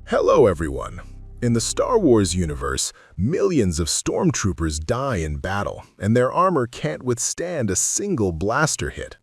Hello everyone! In the Star Wars universe, millions of stormtroopers die in battle, and their armor can't withstand a single blaster hit.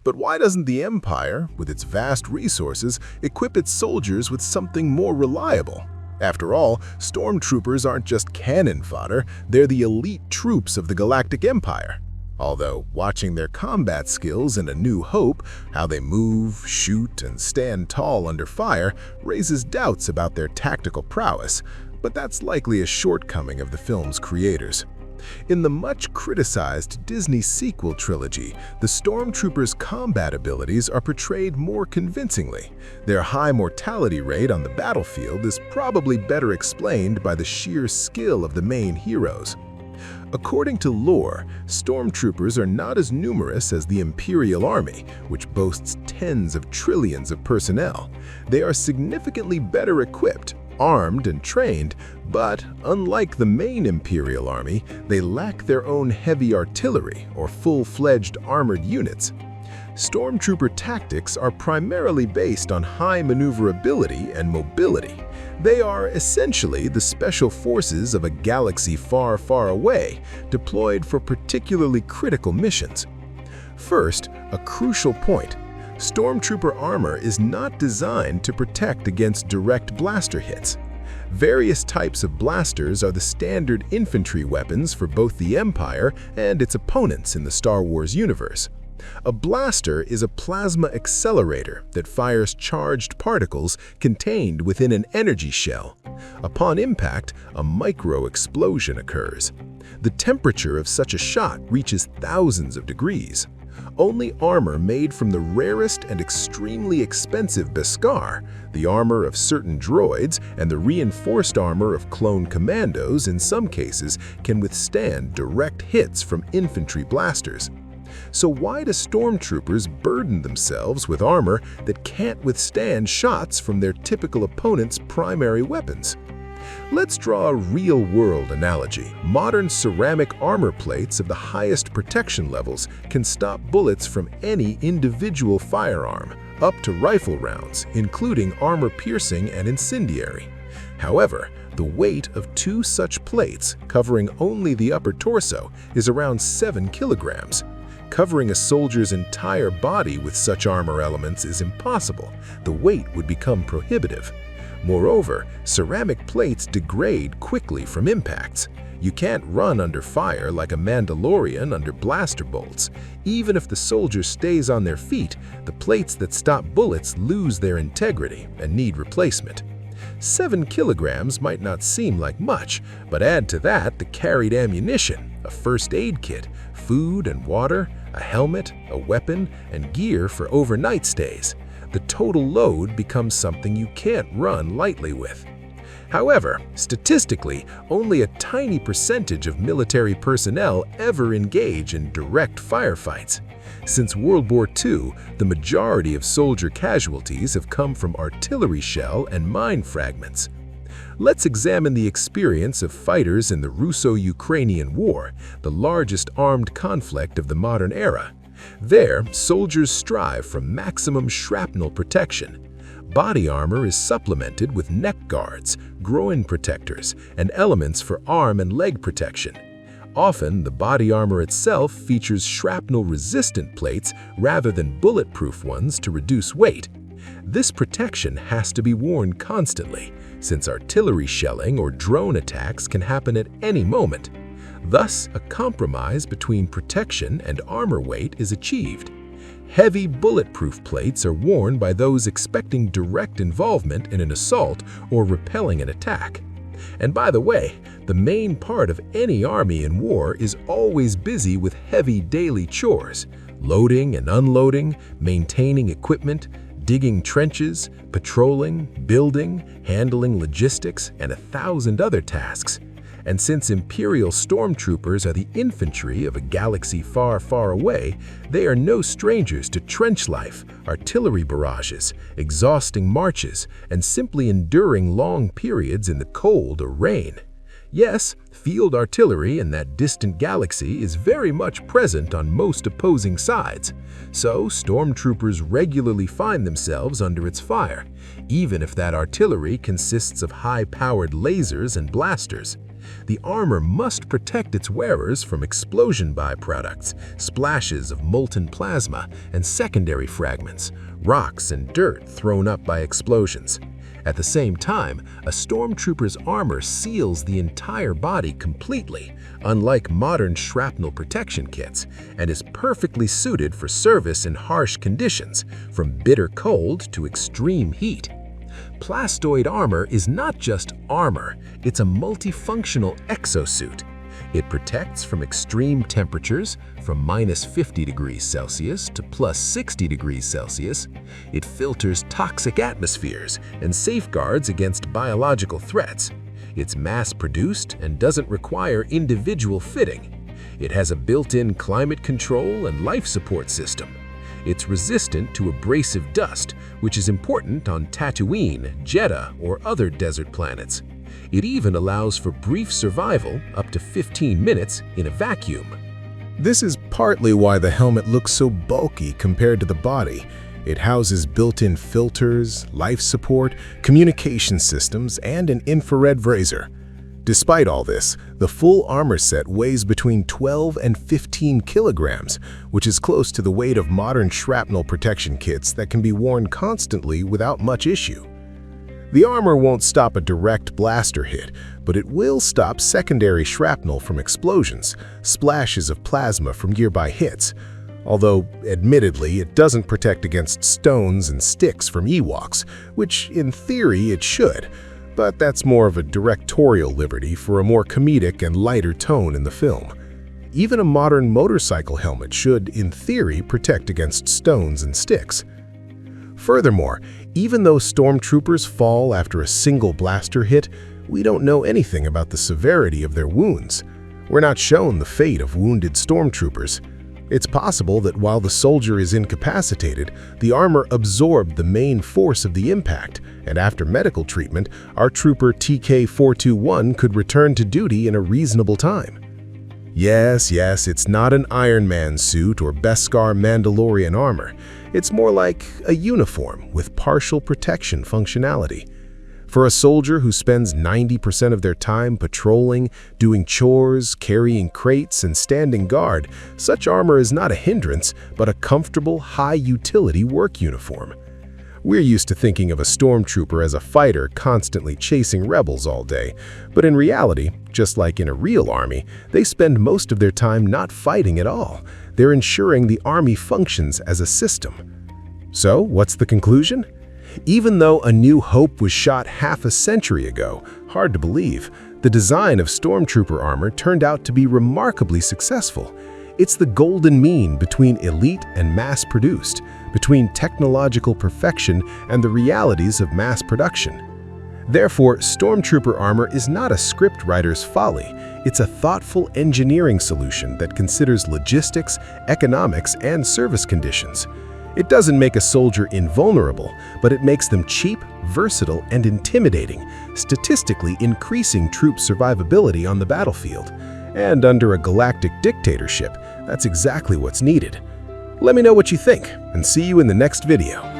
But why doesn't the Empire, with its vast resources, equip its soldiers with something more reliable? After all, stormtroopers aren't just cannon fodder, they're the elite troops of the Galactic Empire. Although, watching their combat skills in A New Hope, how they move, shoot, and stand tall under fire, raises doubts about their tactical prowess, but that's likely a shortcoming of the film's creators. In the much-criticized Disney sequel trilogy, the Stormtroopers' combat abilities are portrayed more convincingly. Their high mortality rate on the battlefield is probably better explained by the sheer skill of the main heroes. According to lore, stormtroopers are not as numerous as the Imperial Army, which boasts tens of trillions of personnel. They are significantly better equipped, armed and trained, but unlike the main Imperial Army, they lack their own heavy artillery or full-fledged armored units. Stormtrooper tactics are primarily based on high maneuverability and mobility. They are essentially the special forces of a galaxy far, far away, deployed for particularly critical missions. First, a crucial point. Stormtrooper armor is not designed to protect against direct blaster hits. Various types of blasters are the standard infantry weapons for both the Empire and its opponents in the Star Wars universe. A blaster is a plasma accelerator that fires charged particles contained within an energy shell. Upon impact, a micro-explosion occurs. The temperature of such a shot reaches thousands of degrees. Only armor made from the rarest and extremely expensive Beskar, the armor of certain droids, and the reinforced armor of clone commandos in some cases can withstand direct hits from infantry blasters. So why do stormtroopers burden themselves with armor that can't withstand shots from their typical opponent's primary weapons? Let's draw a real-world analogy. Modern ceramic armor plates of the highest protection levels can stop bullets from any individual firearm, up to rifle rounds, including armor-piercing and incendiary. However, the weight of two such plates, covering only the upper torso, is around 7 kilograms. Covering a soldier's entire body with such armor elements is impossible. The weight would become prohibitive. Moreover, ceramic plates degrade quickly from impacts. You can't run under fire like a Mandalorian under blaster bolts. Even if the soldier stays on their feet, the plates that stop bullets lose their integrity and need replacement. 7 kilograms might not seem like much, but add to that the carried ammunition, a first aid kit, food and water, a helmet, a weapon, and gear for overnight stays. The total load becomes something you can't run lightly with. However, statistically, only a tiny percentage of military personnel ever engage in direct firefights. Since World War II, the majority of soldier casualties have come from artillery shell and mine fragments. Let's examine the experience of fighters in the Russo-Ukrainian War, the largest armed conflict of the modern era. There, soldiers strive for maximum shrapnel protection. Body armor is supplemented with neck guards, groin protectors, and elements for arm and leg protection. Often, the body armor itself features shrapnel-resistant plates rather than bulletproof ones to reduce weight. This protection has to be worn constantly, since artillery shelling or drone attacks can happen at any moment. Thus, a compromise between protection and armor weight is achieved. Heavy bulletproof plates are worn by those expecting direct involvement in an assault or repelling an attack. And by the way, the main part of any army in war is always busy with heavy daily chores: loading and unloading, maintaining equipment, digging trenches, patrolling, building, handling logistics, and 1,000 other tasks. And since Imperial stormtroopers are the infantry of a galaxy far, far away, they are no strangers to trench life, artillery barrages, exhausting marches, and simply enduring long periods in the cold or rain. Yes, field artillery in that distant galaxy is very much present on most opposing sides, so stormtroopers regularly find themselves under its fire, even if that artillery consists of high-powered lasers and blasters. The armor must protect its wearers from explosion byproducts, splashes of molten plasma, and secondary fragments, rocks and dirt thrown up by explosions. At the same time, a stormtrooper's armor seals the entire body completely, unlike modern shrapnel protection kits, and is perfectly suited for service in harsh conditions, from bitter cold to extreme heat. Plastoid armor is not just armor, it's a multifunctional exosuit. It protects from extreme temperatures, from -50 degrees Celsius to +60 degrees Celsius. It filters toxic atmospheres and safeguards against biological threats. It's mass-produced and doesn't require individual fitting. It has a built-in climate control and life support system. It's resistant to abrasive dust, which is important on Tatooine, Jeddah, or other desert planets. It even allows for brief survival, up to 15 minutes, in a vacuum. This is partly why the helmet looks so bulky compared to the body. It houses built-in filters, life support, communication systems, and an infrared visor. Despite all this, the full armor set weighs between 12 and 15 kilograms, which is close to the weight of modern shrapnel protection kits that can be worn constantly without much issue. The armor won't stop a direct blaster hit, but it will stop secondary shrapnel from explosions, splashes of plasma from nearby hits, although, admittedly, it doesn't protect against stones and sticks from Ewoks, which, in theory, it should, but that's more of a directorial liberty for a more comedic and lighter tone in the film. Even a modern motorcycle helmet should, in theory, protect against stones and sticks. Furthermore, even though stormtroopers fall after a single blaster hit, we don't know anything about the severity of their wounds. We're not shown the fate of wounded stormtroopers. It's possible that while the soldier is incapacitated, the armor absorbed the main force of the impact, and after medical treatment, our trooper TK-421 could return to duty in a reasonable time. Yes, it's not an Iron Man suit or Beskar Mandalorian armor. It's more like a uniform with partial protection functionality. For a soldier who spends 90% of their time patrolling, doing chores, carrying crates, and standing guard, such armor is not a hindrance, but a comfortable, high-utility work uniform. We're used to thinking of a stormtrooper as a fighter constantly chasing rebels all day, but in reality, just like in a real army, they spend most of their time not fighting at all. They're ensuring the army functions as a system. So, what's the conclusion? Even though A New Hope was shot half a century ago, hard to believe, the design of stormtrooper armor turned out to be remarkably successful. It's the golden mean between elite and mass-produced, between technological perfection and the realities of mass production. Therefore, stormtrooper armor is not a scriptwriter's folly. It's a thoughtful engineering solution that considers logistics, economics, and service conditions. It doesn't make a soldier invulnerable, but it makes them cheap, versatile, and intimidating, statistically increasing troop survivability on the battlefield. And under a galactic dictatorship, that's exactly what's needed. Let me know what you think, and see you in the next video.